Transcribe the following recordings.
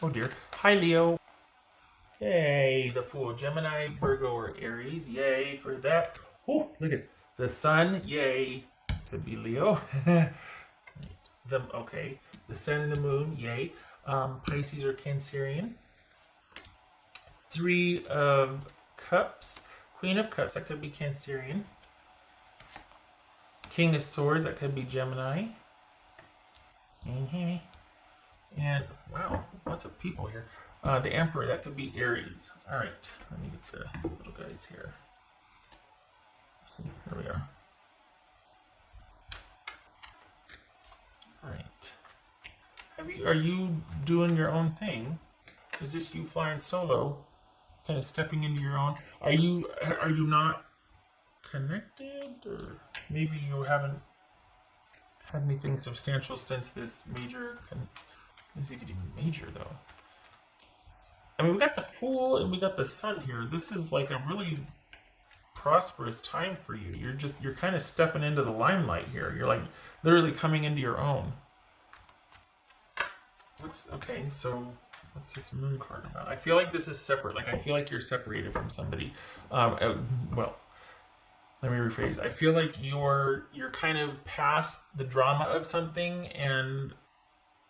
Oh dear. Hi, Leo. Yay, the Fool. Gemini, Virgo, or Aries. Yay for that. Oh, look at the Sun. Yay. Could be Leo. Okay. The Sun and the Moon. Yay. Pisces or Cancerian. Three of Cups. Queen of Cups. That could be Cancerian. King of Swords. That could be Gemini. Mm-hmm. And wow, lots of people here. The Emperor, that could be Aries. All right, let me get the little guys here. Let's see, here we are. All right. Are you doing your own thing? Is this you flying solo, kind of stepping into your own? Are you not connected, or maybe you haven't had anything substantial since this major? Is it even major though? I mean, we got the Fool and we got the Sun here. This is like a really prosperous time for you. You're kind of stepping into the limelight here. You're like literally coming into your own. Okay, so what's this Moon card about? I feel like this is separate. Like I feel like you're separated from somebody. Well, let me rephrase. I feel like you're kind of past the drama of something, and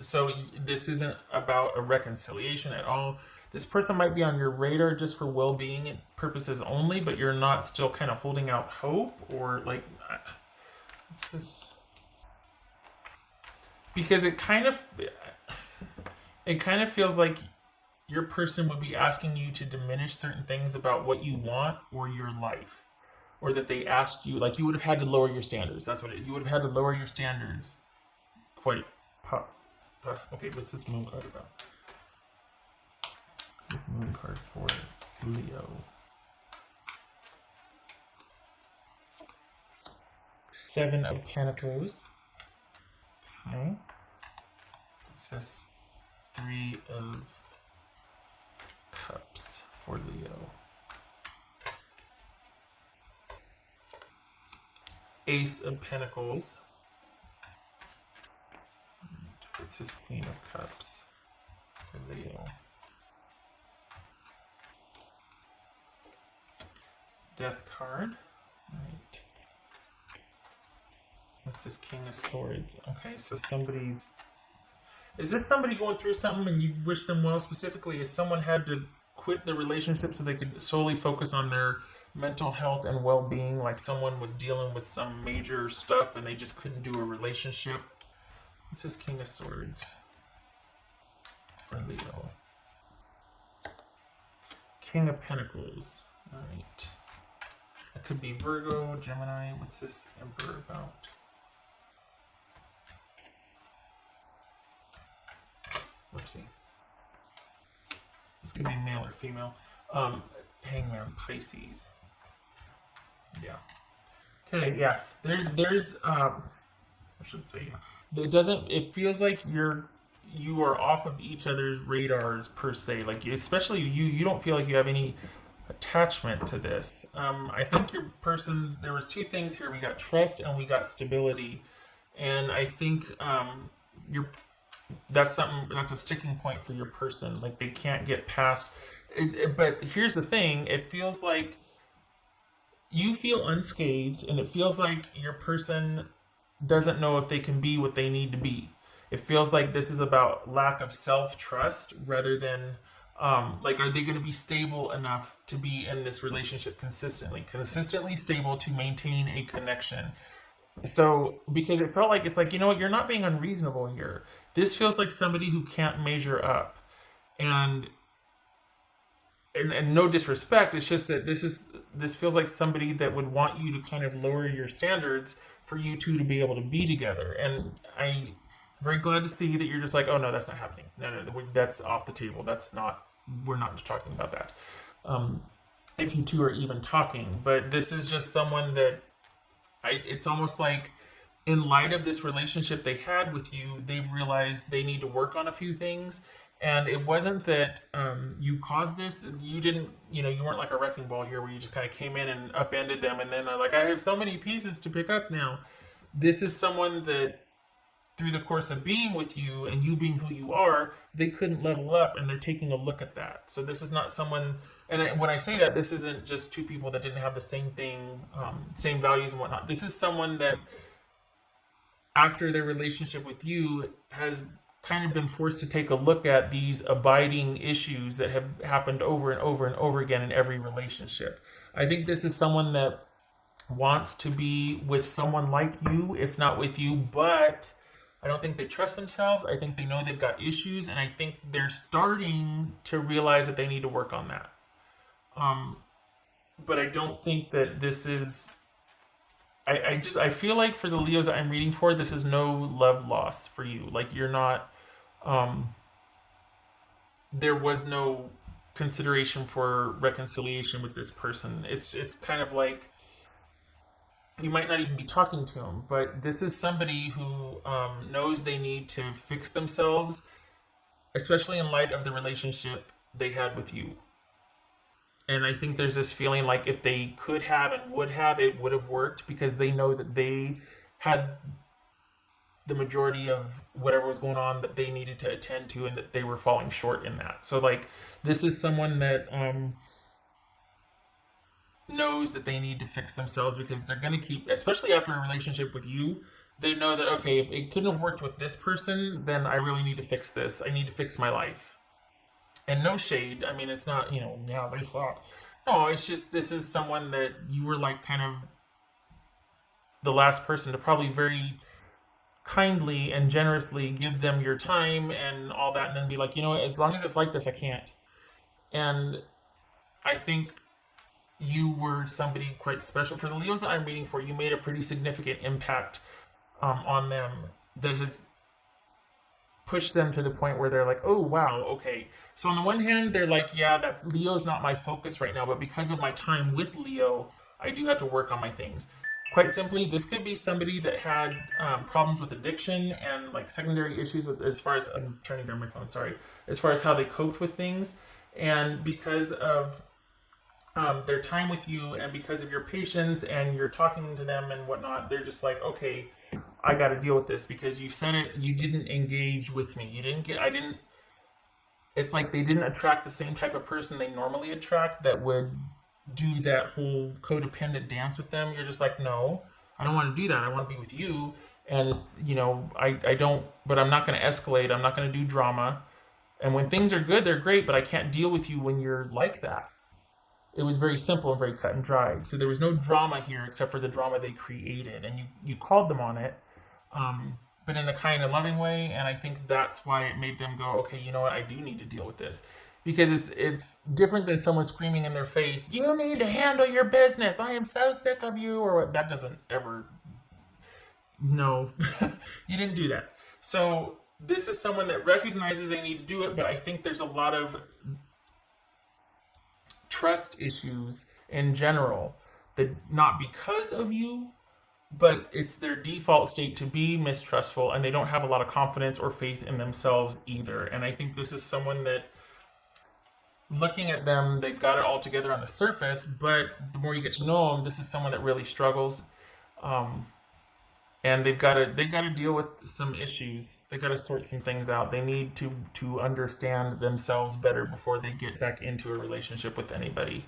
so this isn't about a reconciliation at all. This person might be on your radar just for well-being purposes only, but you're not still kind of holding out hope, or like, it's just because it kind of feels like your person would be asking you to diminish certain things about what you want or your life, or that they asked you, like you would have had to lower your standards. That's what you would have had to lower your standards. Quite okay. What's this Moon card about? This Moon card for Leo. Seven of Pentacles. Okay. It says Three of Cups for Leo. Ace of Pentacles. It says Queen of Cups for Leo. Death card. Right. What's this King of Swords? Okay, so is this somebody going through something and you wish them well specifically? Is someone had to quit the relationship so they could solely focus on their mental health and well-being, like someone was dealing with some major stuff and they just couldn't do a relationship? What's this King of Swords for Leo? King of Pentacles. All right. It could be Virgo, Gemini. What's this Emperor about? Whoopsie. This could be male or female. Hangman, Pisces. Yeah. Okay, yeah. I shouldn't say yeah. It feels like you are off of each other's radars per se. Like especially you don't feel like you have any attachment to this. I think your person, there was two things here. We got trust and we got stability, and I think that's a sticking point for your person. Like they can't get past it. But here's the thing: it feels like you feel unscathed, and it feels like your person doesn't know if they can be what they need to be. It feels like this is about lack of self-trust rather than like, are they going to be stable enough to be in this relationship consistently stable to maintain a connection? So, because it felt like, it's like, you know what, you're not being unreasonable here. This feels like somebody who can't measure up. And no disrespect, it's just that this feels like somebody that would want you to kind of lower your standards for you two to be able to be together. And I'm very glad to see that you're just like, oh no, that's not happening. No, that's off the table. We're not talking about that. If you two are even talking, but this is just someone that it's almost like, in light of this relationship they had with you, they've realized they need to work on a few things. And it wasn't that you caused this. You didn't, you weren't like a wrecking ball here where you just kind of came in and upended them and then they're like, I have so many pieces to pick up now. This is someone that through the course of being with you and you being who you are, they couldn't level up, and they're taking a look at that. So this is not someone, and when I say that, this isn't just two people that didn't have the same thing, same values and whatnot. This is someone that, after their relationship with you, has kind of been forced to take a look at these abiding issues that have happened over and over and over again in every relationship. I think this is someone that wants to be with someone like you, if not with you, but I don't think they trust themselves. I think they know they've got issues, and I think they're starting to realize that they need to work on that. But I don't think that this is. I feel like for the Leos that I'm reading for, this is no love loss for you. Like, you're not. There was no consideration for reconciliation with this person. It's kind of like you might not even be talking to him, but this is somebody who knows they need to fix themselves, especially in light of the relationship they had with you. And I think there's this feeling like if they could have and would have, it would have worked, because they know that they had the majority of whatever was going on that they needed to attend to, and that they were falling short in that. So, like, this is someone that knows that they need to fix themselves, because they're going to keep, especially after a relationship with you, they know that, okay, if it couldn't have worked with this person, then I really need to fix this. I need to fix my life. And no shade. I mean, it's not, yeah, they thought. No, it's just, this is someone that you were like kind of the last person to probably very kindly and generously give them your time and all that, and then be like, as long as it's like this, I can't. And I think you were somebody quite special. For the Leos that I'm reading for, you made a pretty significant impact on them that has pushed them to the point where they're like, oh, wow, okay. So on the one hand, they're like, yeah, that Leo's not my focus right now, but because of my time with Leo, I do have to work on my things. Quite simply, this could be somebody that had problems with addiction and like secondary issues with, as far as, I'm turning down my phone, sorry, as far as how they coped with things. And because of their time with you, and because of your patience and you're talking to them and whatnot, they're just like, okay, I got to deal with this, because you said it, you didn't engage with me. It's like they didn't attract the same type of person they normally attract that would do that whole codependent dance with them. You're just like, no, I don't want to do that. I want to be with you. And, I don't, but I'm not going to escalate. I'm not going to do drama. And when things are good, they're great, but I can't deal with you when you're like that. It was very simple and very cut and dried. So there was no drama here except for the drama they created. And you called them on it, but in a kind of loving way. And I think that's why it made them go, okay, you know what? I do need to deal with this. Because it's different than someone screaming in their face, you need to handle your business. I am so sick of you. Or what? That doesn't ever, no, you didn't do that. So this is someone that recognizes they need to do it, but I think there's a lot of trust issues in general, that not because of you, but it's their default state to be mistrustful, and they don't have a lot of confidence or faith in themselves either. And I think this is someone that, looking at them, they've got it all together on the surface, but the more you get to know them, this is someone that really struggles, and they've got to deal with some issues. They've got to sort some things out. They need to understand themselves better before they get back into a relationship with anybody.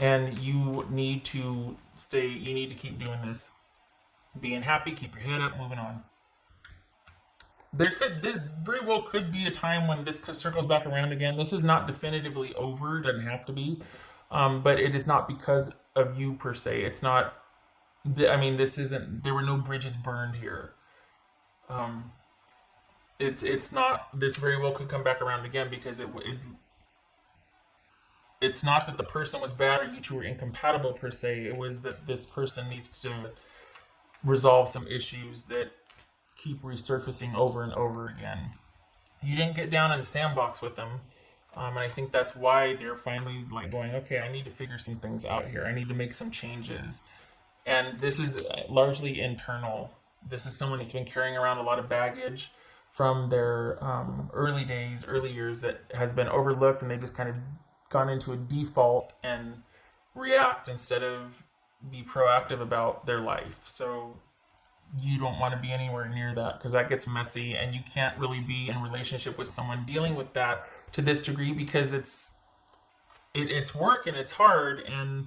And you need to stay. You need to keep doing this, being happy, keep your head up, moving on. There very well could be a time when this circles back around again. This is not definitively over. It doesn't have to be, but it is not because of you per se. It's not. I mean, this isn't. There were no bridges burned here. It's not. This very well could come back around again, because it's not that the person was bad or you two were incompatible per se. It was that this person needs to resolve some issues that keep resurfacing over and over again. You didn't get down in the sandbox with them, and I think that's why they're finally like going, okay, I need to figure some things out here. I need to make some changes. And this is largely internal. This is someone that's been carrying around a lot of baggage from their early years that has been overlooked, and they've just kind of gone into a default and react instead of be proactive about their life. So you don't want to be anywhere near that because that gets messy, and you can't really be in relationship with someone dealing with that to this degree because it's work and it's hard, and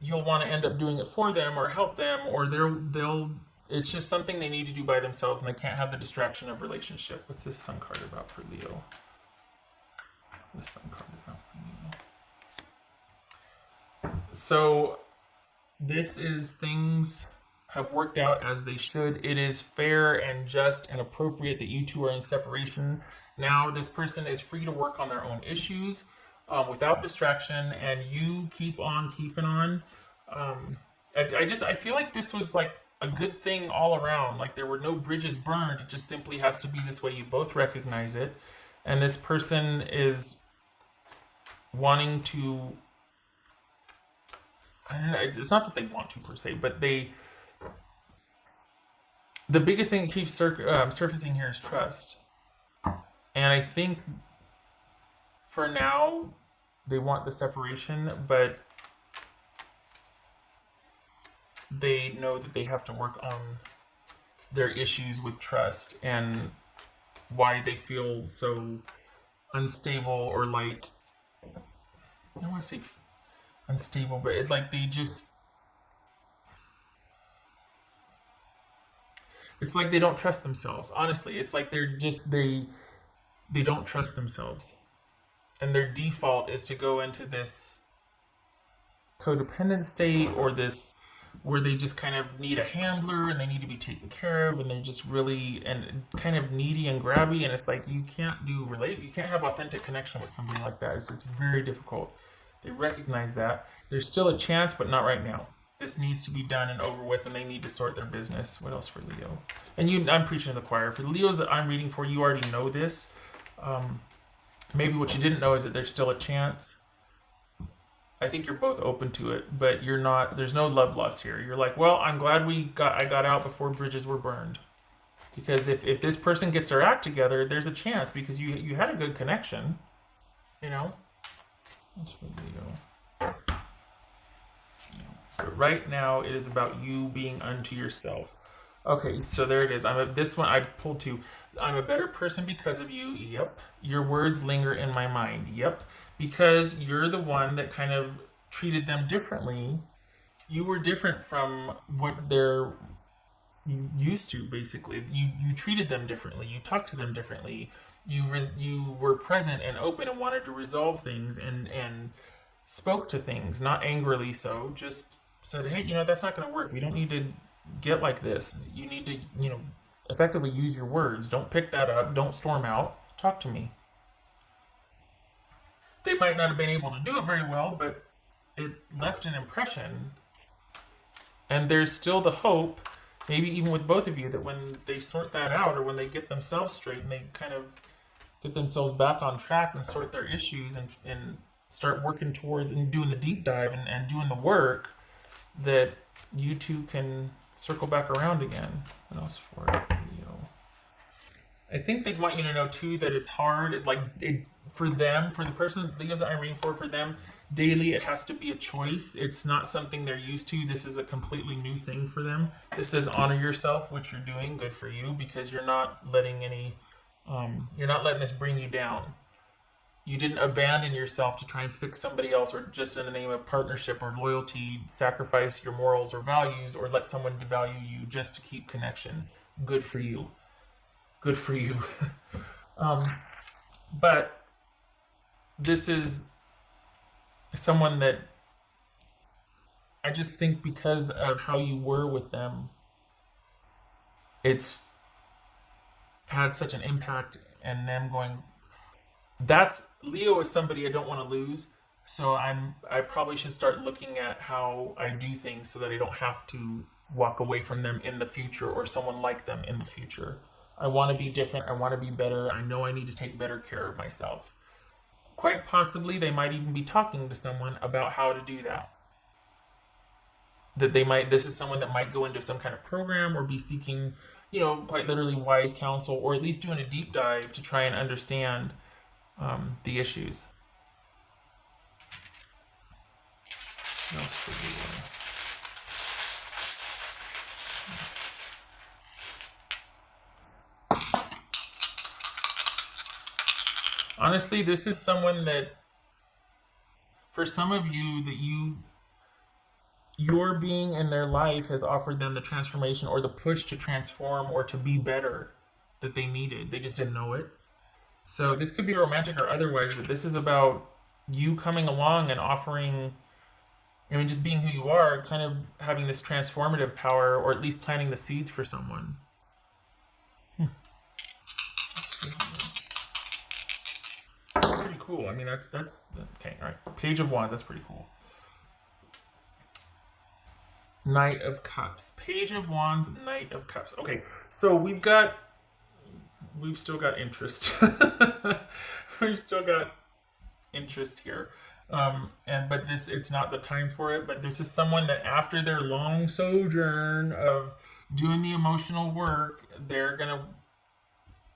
you'll want to end up doing it for them or help them, or they'll it's just something they need to do by themselves, and they can't have the distraction of relationship. What's this sun card about for Leo? This sun card about for Leo. So this is things have worked out as they should. It is fair and just and appropriate that you two are in separation. Now this person is free to work on their own issues without distraction, and you keep on keeping on. I feel like this was like a good thing all around. Like there were no bridges burned. It just simply has to be this way. You both recognize it, and this person is wanting to. I don't know, it's not that they want to per se, but the biggest thing that keeps surfacing here is trust. And I think for now, they want the separation, but they know that they have to work on their issues with trust and why they feel so unstable, or like, I don't want to say unstable, but it's like it's like they don't trust themselves. Honestly, it's like they don't trust themselves, and their default is to go into this codependent state, or this where they just kind of need a handler and they need to be taken care of, and they're just really and kind of needy and grabby, and it's like you can't have authentic connection with somebody like that. It's very difficult. They recognize that. There's still a chance, but not right now. This needs to be done and over with, and they need to sort their business. What else for Leo? And I'm preaching to the choir. For the Leos that I'm reading for, you already know this. Maybe what you didn't know is that there's still a chance. I think you're both open to it, but you're not. There's no love loss here. You're like, well, I'm glad I got out before bridges were burned, because if this person gets their act together, there's a chance, because you had a good connection, you know. That's for Leo. But right now, it is about you being unto yourself. Okay, so there it is. This one I pulled two. I'm a better person because of you. Yep. Your words linger in my mind. Yep. Because you're the one that kind of treated them differently. You were different from what they're used to, basically. You treated them differently. You talked to them differently. You were present and open and wanted to resolve things and spoke to things, not angrily so, just said, hey, that's not going to work. We don't need to get like this. You need to, effectively use your words. Don't pick that up. Don't storm out. Talk to me. They might not have been able to do it very well, but it left an impression. And there's still the hope, maybe even with both of you, that when they sort that out, or when they get themselves straight and they kind of get themselves back on track and sort their issues and start working towards and doing the deep dive and doing the work, that you two can circle back around again. What else for it? I think they'd want you to know too that it's hard. For them, for the person, Leos that I'm reading for them, daily it has to be a choice. It's not something they're used to. This is a completely new thing for them. This says honor yourself, which you're doing. Good for you, because you're not letting this bring you down. You didn't abandon yourself to try and fix somebody else, or just in the name of partnership or loyalty, sacrifice your morals or values, or let someone devalue you just to keep connection. Good for you. Good for you. But this is someone that I just think, because of how you were with them, it's had such an impact, and them going, Leo is somebody I don't want to lose, so I probably should start looking at how I do things so that I don't have to walk away from them in the future, or someone like them in the future. I want to be different. I want to be better. I know I need to take better care of myself. Quite possibly, they might even be talking to someone about how to do that. This is someone that might go into some kind of program, or be seeking, quite literally wise counsel, or at least doing a deep dive to try and understand the issues. What else could we do? Honestly, this is someone that, for some of you, that your being in their life has offered them the transformation or the push to transform or to be better that they needed. They just didn't know it. So this could be romantic or otherwise, but this is about you coming along and offering, I mean, just being who you are, kind of having this transformative power, or at least planting the seeds for someone. Pretty cool. I mean, that's okay. All right, Page of Wands. That's pretty cool. Knight of Cups. Page of Wands. Knight of Cups. Okay, so we've still got interest. We've still got interest here. And but this, it's not the time for it. But this is someone that after their long sojourn of doing the emotional work, they're gonna.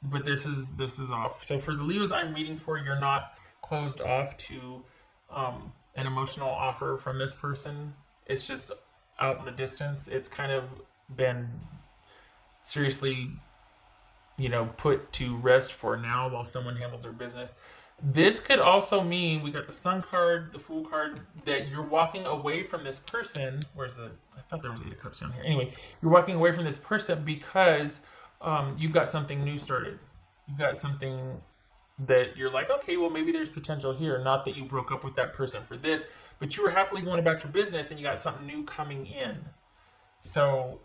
But this is off. So for the Leos I'm reading for, you're not closed off to an emotional offer from this person. It's just out in the distance. It's kind of been seriously, put to rest for now while someone handles their business. This could also mean, we got the Sun card, the Fool card, that you're walking away from this person. Where's the, I thought there was 8 of Cups down here. Anyway, you're walking away from this person because you've got something new started. You've got something that you're like, okay, well, maybe there's potential here. Not that you broke up with that person for this, but you were happily going about your business and you got something new coming in. So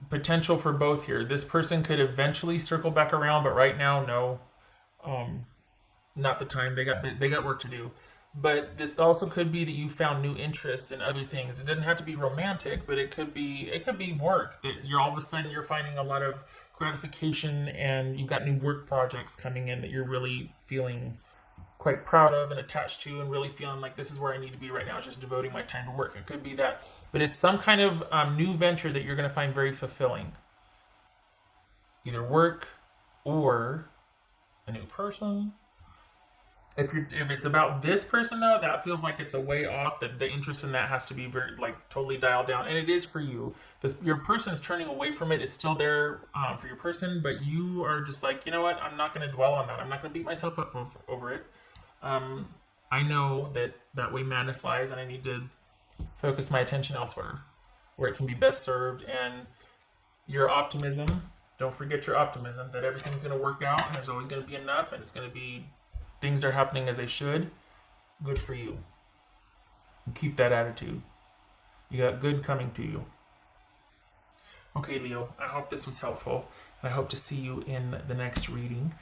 potential for both here. This person could eventually circle back around, but right now, no. Not the time. They got work to do. But this also could be that you found new interests in other things. It doesn't have to be romantic, but it could be work that you're all of a sudden you're finding a lot of gratification, and you've got new work projects coming in that you're really feeling quite proud of and attached to, and really feeling like this is where I need to be right now. It's just devoting my time to work. It could be that, but it's some kind of new venture that you're going to find very fulfilling. Either work or a new person. If it's about this person though, that feels like it's a way off. That the interest in that has to be very totally dialed down, and it is for you. Your person is turning away from it. It's still there for your person, but you are just like, you know what? I'm not going to dwell on that. I'm not going to beat myself up over it. I know that way madness lies, and I need to focus my attention elsewhere, where it can be best served. And your optimism. Don't forget your optimism that everything's going to work out, and there's always going to be enough, and it's going to be. Things are happening as they should. Good for you. And keep that attitude. You got good coming to you. Okay, Leo, I hope this was helpful, and I hope to see you in the next reading.